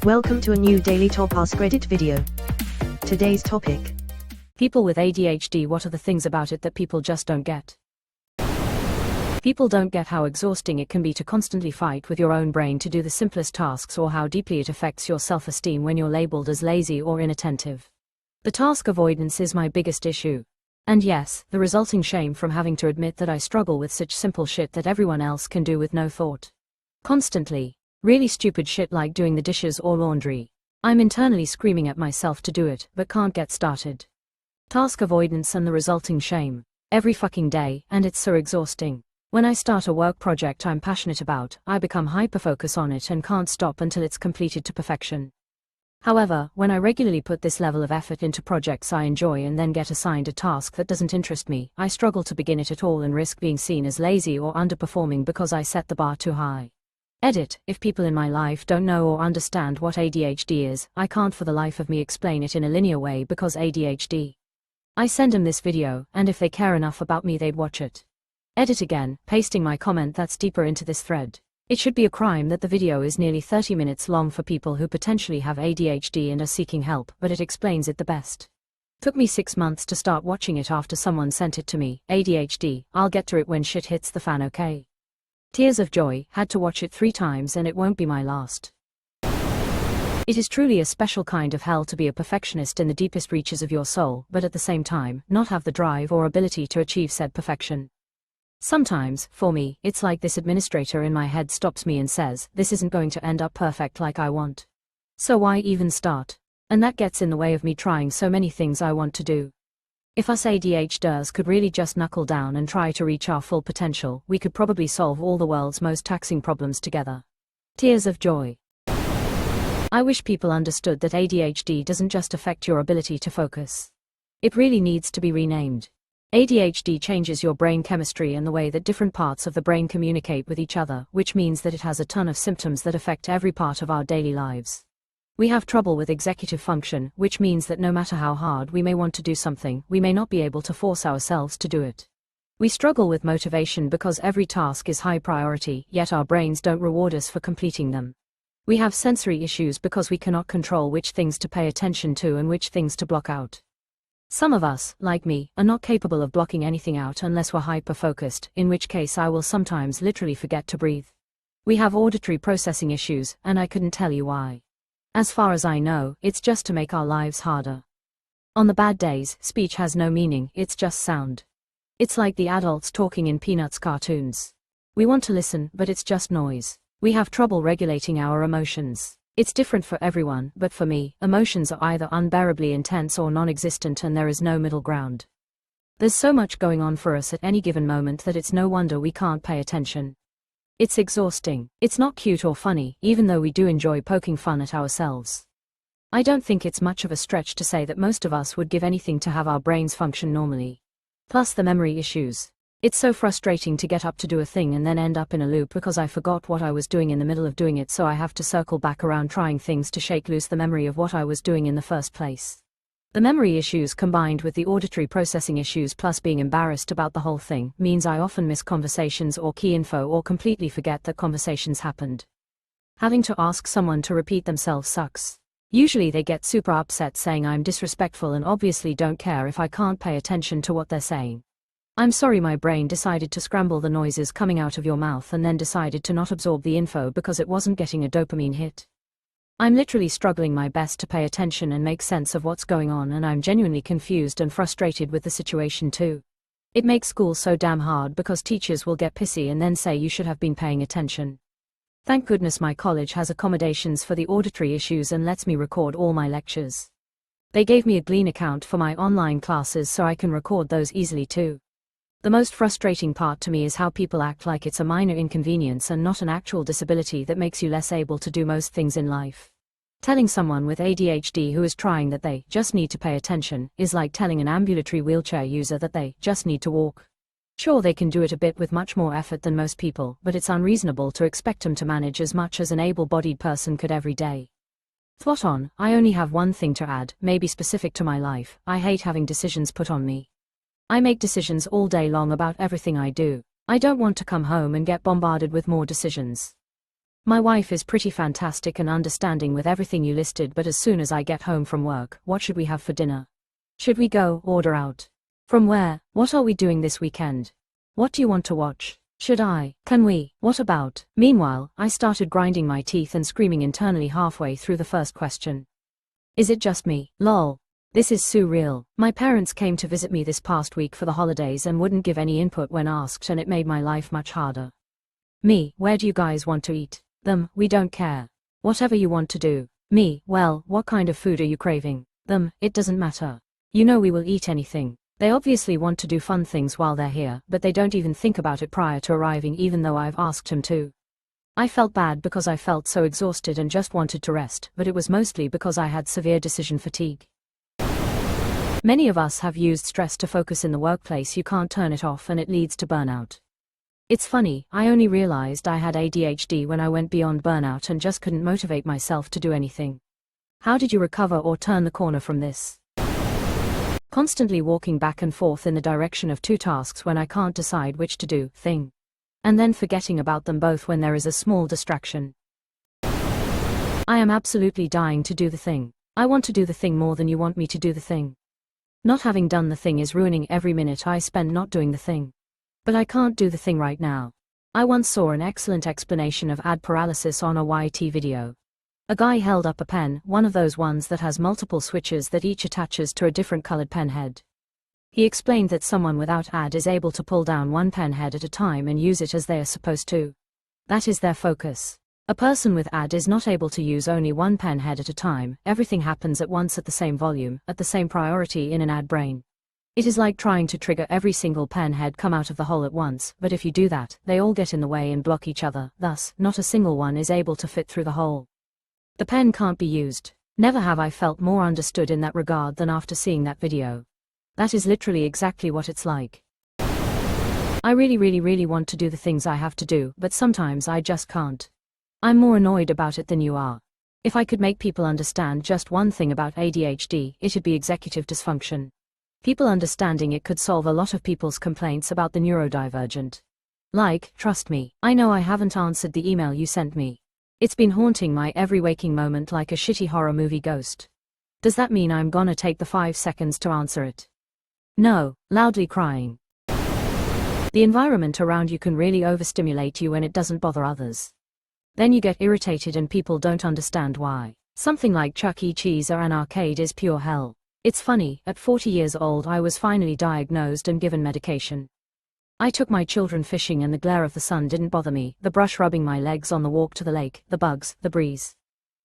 Welcome to a new daily top Askreddit video. Today's topic: people with ADHD. What are the things about it that people just don't get? People don't get how exhausting it can be to constantly fight with your own brain to do the simplest tasks, or how deeply it affects your self-esteem when you're labeled as lazy or inattentive. The task avoidance is my biggest issue. And yes, the resulting shame from having to admit that I struggle with such simple shit that everyone else can do with no thought. Constantly. Really stupid shit like doing the dishes or laundry. I'm internally screaming at myself to do it, but can't get started. Task avoidance and the resulting shame. Every fucking day, and it's so exhausting. When I start a work project I'm passionate about, I become hyper-focused on it and can't stop until it's completed to perfection. However, when I regularly put this level of effort into projects I enjoy and then get assigned a task that doesn't interest me, I struggle to begin it at all and risk being seen as lazy or underperforming because I set the bar too high. Edit: if people in my life don't know or understand what ADHD is, I can't for the life of me explain it in a linear way because ADHD. I send them this video, and if they care enough about me they'd watch it. Edit again, pasting my comment that's deeper into this thread. It should be a crime that the video is nearly 30 minutes long for people who potentially have ADHD and are seeking help, but it explains it the best. Took me 6 months to start watching it after someone sent it to me. ADHD, I'll get to it when shit hits the fan, okay? Tears of joy, had to watch it 3 times and it won't be my last. It is truly a special kind of hell to be a perfectionist in the deepest reaches of your soul, but at the same time, not have the drive or ability to achieve said perfection. Sometimes, for me, it's like this administrator in my head stops me and says, this isn't going to end up perfect like I want. So why even start? And that gets in the way of me trying so many things I want to do. If us ADHDers could really just knuckle down and try to reach our full potential, we could probably solve all the world's most taxing problems together. Tears of joy. I wish people understood that ADHD doesn't just affect your ability to focus. It really needs to be renamed. ADHD changes your brain chemistry and the way that different parts of the brain communicate with each other, which means that it has a ton of symptoms that affect every part of our daily lives. We have trouble with executive function, which means that no matter how hard we may want to do something, we may not be able to force ourselves to do it. We struggle with motivation because every task is high priority, yet our brains don't reward us for completing them. We have sensory issues because we cannot control which things to pay attention to and which things to block out. Some of us, like me, are not capable of blocking anything out unless we're hyper-focused, in which case I will sometimes literally forget to breathe. We have auditory processing issues, and I couldn't tell you why. As far as I know, it's just to make our lives harder. On the bad days, speech has no meaning, it's just sound. It's like the adults talking in Peanuts cartoons. We want to listen, but it's just noise. We have trouble regulating our emotions. It's different for everyone, but for me, emotions are either unbearably intense or non-existent, and there is no middle ground. There's so much going on for us at any given moment that it's no wonder we can't pay attention. It's exhausting. It's not cute or funny, even though we do enjoy poking fun at ourselves. I don't think it's much of a stretch to say that most of us would give anything to have our brains function normally. Plus the memory issues. It's so frustrating to get up to do a thing and then end up in a loop because I forgot what I was doing in the middle of doing it, so I have to circle back around trying things to shake loose the memory of what I was doing in the first place. The memory issues combined with the auditory processing issues plus being embarrassed about the whole thing means I often miss conversations or key info or completely forget that conversations happened. Having to ask someone to repeat themselves sucks. Usually they get super upset saying I'm disrespectful and obviously don't care if I can't pay attention to what they're saying. I'm sorry, my brain decided to scramble the noises coming out of your mouth and then decided to not absorb the info because it wasn't getting a dopamine hit. I'm literally struggling my best to pay attention and make sense of what's going on, and I'm genuinely confused and frustrated with the situation too. It makes school so damn hard because teachers will get pissy and then say you should have been paying attention. Thank goodness my college has accommodations for the auditory issues and lets me record all my lectures. They gave me a Glean account for my online classes so I can record those easily too. The most frustrating part to me is how people act like it's a minor inconvenience and not an actual disability that makes you less able to do most things in life. Telling someone with ADHD who is trying that they just need to pay attention is like telling an ambulatory wheelchair user that they just need to walk. Sure, they can do it a bit with much more effort than most people, but it's unreasonable to expect them to manage as much as an able-bodied person could every day. Thought on, I only have one thing to add, maybe specific to my life: I hate having decisions put on me. I make decisions all day long about everything I do. I don't want to come home and get bombarded with more decisions. My wife is pretty fantastic and understanding with everything you listed, but as soon as I get home from work, what should we have for dinner? Should we go order out? From where? What are we doing this weekend? What do you want to watch? Should I? Can we? What about? Meanwhile, I started grinding my teeth and screaming internally halfway through the first question. Is it just me? Lol. This is surreal. My parents came to visit me this past week for the holidays and wouldn't give any input when asked, and it made my life much harder. Me, where do you guys want to eat? Them, we don't care. Whatever you want to do. Me, well, what kind of food are you craving? Them, it doesn't matter. You know we will eat anything. They obviously want to do fun things while they're here, but they don't even think about it prior to arriving, even though I've asked them to. I felt bad because I felt so exhausted and just wanted to rest, but it was mostly because I had severe decision fatigue. Many of us have used stress to focus in the workplace. You can't turn it off and it leads to burnout. It's funny, I only realized I had ADHD when I went beyond burnout and just couldn't motivate myself to do anything. How did you recover or turn the corner from this? Constantly walking back and forth in the direction of two tasks when I can't decide which to do, thing. And then forgetting about them both when there is a small distraction. I am absolutely dying to do the thing. I want to do the thing more than you want me to do the thing. Not having done the thing is ruining every minute I spend not doing the thing. But I can't do the thing right now. I once saw an excellent explanation of ad paralysis on a YT video. A guy held up a pen, one of those ones that has multiple switches that each attaches to a different colored pen head. He explained that someone without ad is able to pull down one pen head at a time and use it as they are supposed to. That is their focus. A person with ad is not able to use only one pen head at a time. Everything happens at once at the same volume, at the same priority in an ad brain. It is like trying to trigger every single pen head come out of the hole at once, but if you do that, they all get in the way and block each other, thus, not a single one is able to fit through the hole. The pen can't be used. Never have I felt more understood in that regard than after seeing that video. That is literally exactly what it's like. I really want to do the things I have to do, but sometimes I just can't. I'm more annoyed about it than you are. If I could make people understand just one thing about ADHD, it'd be executive dysfunction. People understanding it could solve a lot of people's complaints about the neurodivergent. Like, trust me, I know I haven't answered the email you sent me. It's been haunting my every waking moment like a shitty horror movie ghost. Does that mean I'm gonna take the 5 seconds to answer it? No, loudly crying. The environment around you can really overstimulate you when it doesn't bother others. Then you get irritated and people don't understand why. Something like Chuck E. Cheese or an arcade is pure hell. It's funny, at 40 years old I was finally diagnosed and given medication. I took my children fishing and the glare of the sun didn't bother me, the brush rubbing my legs on the walk to the lake, the bugs, the breeze.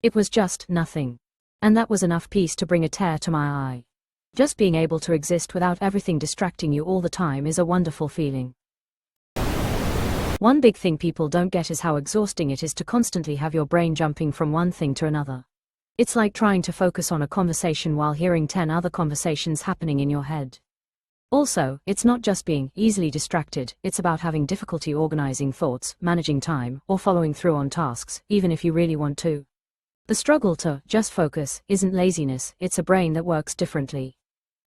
It was just nothing. And that was enough peace to bring a tear to my eye. Just being able to exist without everything distracting you all the time is a wonderful feeling. One big thing people don't get is how exhausting it is to constantly have your brain jumping from one thing to another. It's like trying to focus on a conversation while hearing 10 other conversations happening in your head. Also, it's not just being easily distracted, it's about having difficulty organizing thoughts, managing time, or following through on tasks, even if you really want to. The struggle to just focus isn't laziness, it's a brain that works differently.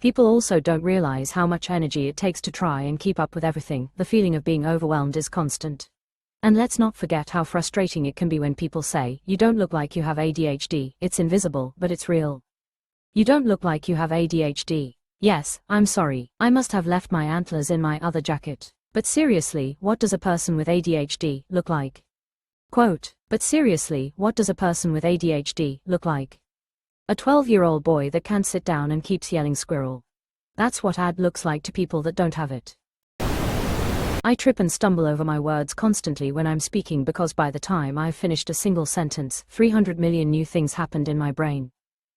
People also don't realize how much energy it takes to try and keep up with everything. The feeling of being overwhelmed is constant. And let's not forget how frustrating it can be when people say, "You don't look like you have ADHD, it's invisible, but it's real." You don't look like you have ADHD. Yes, I'm sorry, I must have left my antlers in my other jacket. But seriously, what does a person with ADHD look like? Quote, but seriously, what does a person with ADHD look like? A 12-year-old boy that can't sit down and keeps yelling squirrel. That's what AD looks like to people that don't have it. I trip and stumble over my words constantly when I'm speaking because by the time I've finished a single sentence, 300 million new things happened in my brain.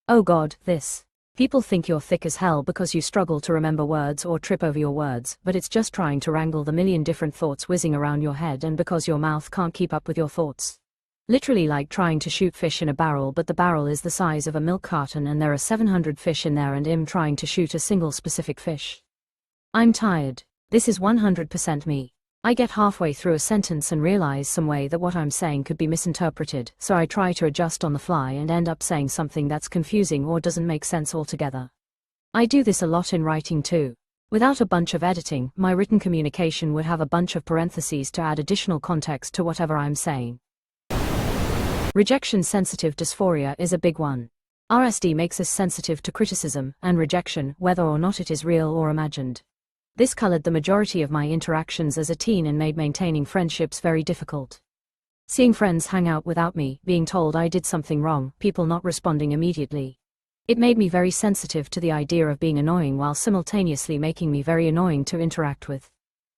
Oh God, this. People think you're thick as hell because you struggle to remember words or trip over your words, but it's just trying to wrangle the million different thoughts whizzing around your head and because your mouth can't keep up with your thoughts. Literally like trying to shoot fish in a barrel, but the barrel is the size of a milk carton and there are 700 fish in there and I'm trying to shoot a single specific fish. I'm tired. This is 100% me. I get halfway through a sentence and realize some way that what I'm saying could be misinterpreted, so I try to adjust on the fly and end up saying something that's confusing or doesn't make sense altogether. I do this a lot in writing too. Without a bunch of editing, my written communication would have a bunch of parentheses to add additional context to whatever I'm saying. Rejection-sensitive dysphoria is a big one. RSD makes us sensitive to criticism and rejection, whether or not it is real or imagined. This colored the majority of my interactions as a teen and made maintaining friendships very difficult. Seeing friends hang out without me, being told I did something wrong, people not responding immediately. It made me very sensitive to the idea of being annoying while simultaneously making me very annoying to interact with.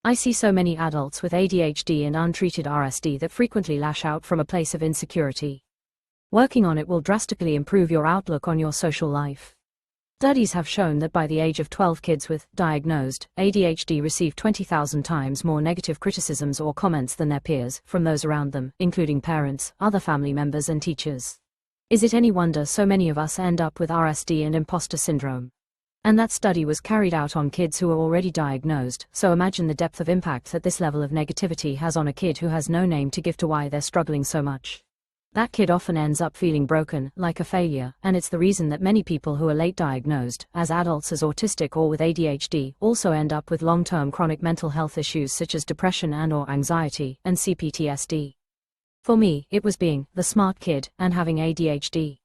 I see so many adults with ADHD and untreated RSD that frequently lash out from a place of insecurity. Working on it will drastically improve your outlook on your social life. Studies have shown that by the age of 12, kids with diagnosed ADHD receive 20,000 times more negative criticisms or comments than their peers from those around them, including parents, other family members and teachers. Is it any wonder so many of us end up with RSD and imposter syndrome? And that study was carried out on kids who are already diagnosed, so imagine the depth of impact that this level of negativity has on a kid who has no name to give to why they're struggling so much. That kid often ends up feeling broken, like a failure, and it's the reason that many people who are late diagnosed, as adults as autistic or with ADHD, also end up with long-term chronic mental health issues such as depression and/or anxiety, and CPTSD. For me, it was being the smart kid and having ADHD.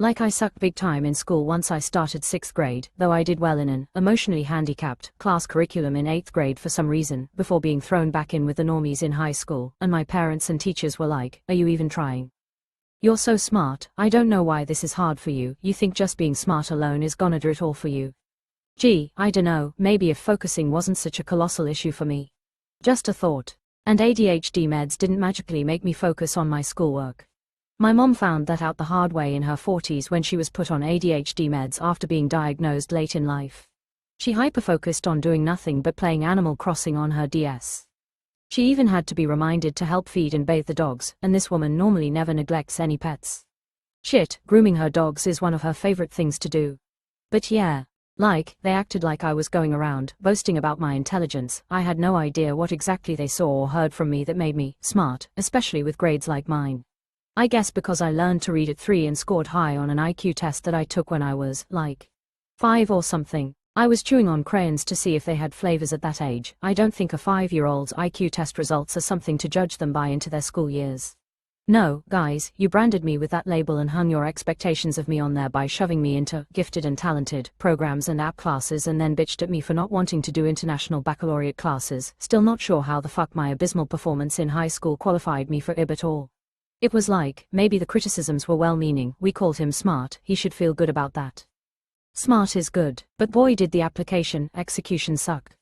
Like I sucked big time in school once I started 6th grade, though I did well in an emotionally handicapped class curriculum in 8th grade for some reason, before being thrown back in with the normies in high school, and my parents and teachers were like, "Are you even trying? You're so smart, I don't know why this is hard for you, you think just being smart alone is gonna do it all for you." Gee, I dunno, maybe if focusing wasn't such a colossal issue for me. Just a thought. And ADHD meds didn't magically make me focus on my schoolwork. My mom found that out the hard way in her 40s when she was put on ADHD meds after being diagnosed late in life. She hyper-focused on doing nothing but playing Animal Crossing on her DS. She even had to be reminded to help feed and bathe the dogs, and this woman normally never neglects any pets. Shit, grooming her dogs is one of her favorite things to do. But yeah, they acted like I was going around boasting about my intelligence. I had no idea what exactly they saw or heard from me that made me smart, especially with grades like mine. I guess because I learned to read at 3 and scored high on an IQ test that I took when I was, 5 or something. I was chewing on crayons to see if they had flavors at that age. I don't think a 5-year-old's IQ test results are something to judge them by into their school years. No, guys, you branded me with that label and hung your expectations of me on there by shoving me into gifted and talented programs and app classes and then bitched at me for not wanting to do international baccalaureate classes. Still not sure how the fuck my abysmal performance in high school qualified me for IB at all. It was maybe the criticisms were well-meaning. We called him smart, he should feel good about that. Smart is good, but boy did the execution suck.